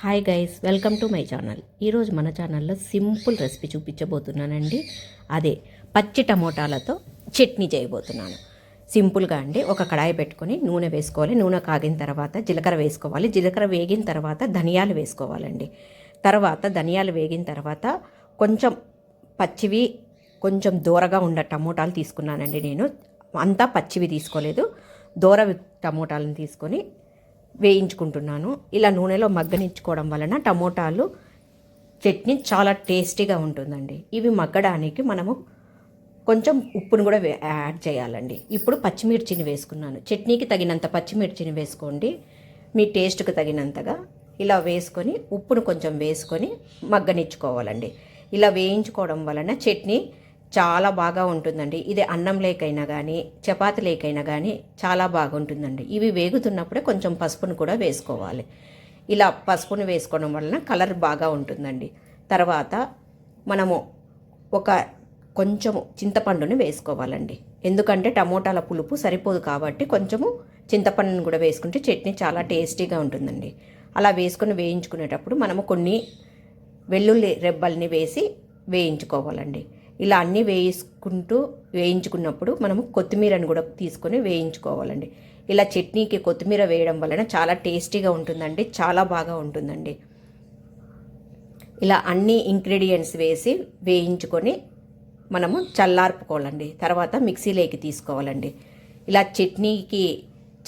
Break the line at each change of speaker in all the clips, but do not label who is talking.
Hi guys, welcome to my channel. ఈరోజు మన ఛానల్లో సింపుల్ రెసిపీ చూపించబోతున్నానండి. అదే పచ్చి టమోటాలతో చట్నీ చేయబోతున్నాను. సింపుల్గా అండి, ఒక కడాయి పెట్టుకొని నూనె వేసుకోవాలి. నూనె కాగిన తర్వాత జీలకర్ర వేసుకోవాలి. జీలకర్ర వేగిన తర్వాత ధనియాలు వేసుకోవాలండి. తర్వాత ధనియాలు వేగిన తర్వాత కొంచెం పచ్చివి, కొంచెం దూరగా ఉన్న టమోటాలు తీసుకున్నానండి. నేను అంతా పచ్చివి తీసుకోలేదు, దూరవి టమోటాలను తీసుకొని వేయించుకుంటున్నాను. ఇలా నూనెలో మగ్గనించుకోవడం వలన టమోటాలు చట్నీ చాలా టేస్టీగా ఉంటుందండి. ఇవి మగ్గడానికి మనము కొంచెం ఉప్పును కూడా యాడ్ చేయాలండి. ఇప్పుడు పచ్చిమిర్చిని వేసుకున్నాను. చట్నీకి తగినంత పచ్చిమిర్చిని వేసుకోండి, మీ టేస్ట్కి తగినంతగా. ఇలా వేసుకొని ఉప్పును కొంచెం వేసుకొని మగ్గనిచ్చుకోవాలండి. ఇలా వేయించుకోవడం వలన చట్నీ చాలా బాగా ఉంటుందండి. ఇది అన్నం లేకైనా కానీ చపాతీ లేకైనా కానీ చాలా బాగుంటుందండి. ఇవి వేగుతున్నప్పుడే కొంచెం పసుపును కూడా వేసుకోవాలి. ఇలా పసుపును వేసుకోవడం వలన కలర్ బాగా ఉంటుందండి. తర్వాత మనము కొంచెము చింతపండుని వేసుకోవాలండి. ఎందుకంటే టమోటాల పులుపు సరిపోదు కాబట్టి కొంచెము చింతపండుని కూడా వేసుకుంటే చట్నీ చాలా టేస్టీగా ఉంటుందండి. అలా వేసుకొని వేయించుకునేటప్పుడు మనము కొన్ని వెల్లుల్లి రెబ్బల్ని వేసి వేయించుకోవాలండి. ఇలా అన్నీ వేయించుకున్నప్పుడు మనము కొత్తిమీరని కూడా తీసుకొని వేయించుకోవాలండి. ఇలా చట్నీకి కొత్తిమీర వేయడం వలన చాలా టేస్టీగా ఉంటుందండి, చాలా బాగా ఉంటుందండి. ఇలా అన్ని ఇంగ్రీడియంట్స్ వేసి వేయించుకొని మనము చల్లార్పుకోవాలండి. తర్వాత మిక్సీలోకి తీసుకోవాలండి. ఇలా చట్నీకి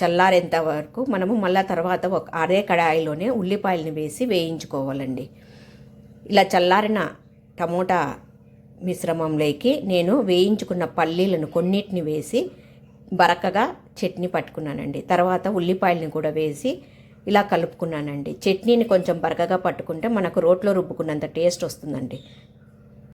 చల్లారేంత వరకు మనము మళ్ళీ తర్వాత అదే కడాయిలోనే ఉల్లిపాయలని వేసి వేయించుకోవాలండి. ఇలా చల్లారిన టమోటా మిశ్రమంలోకి నేను వేయించుకున్న పల్లీలను కొన్నిటిని వేసి బరకగా చట్నీ పట్టుకున్నానండి. తర్వాత ఉల్లిపాయలని కూడా వేసి ఇలా కలుపుకున్నానండి. చట్నీని కొంచెం బరకగా పట్టుకుంటే మనకు రోట్లో రుబ్బుకున్నంత టేస్ట్ వస్తుందండి.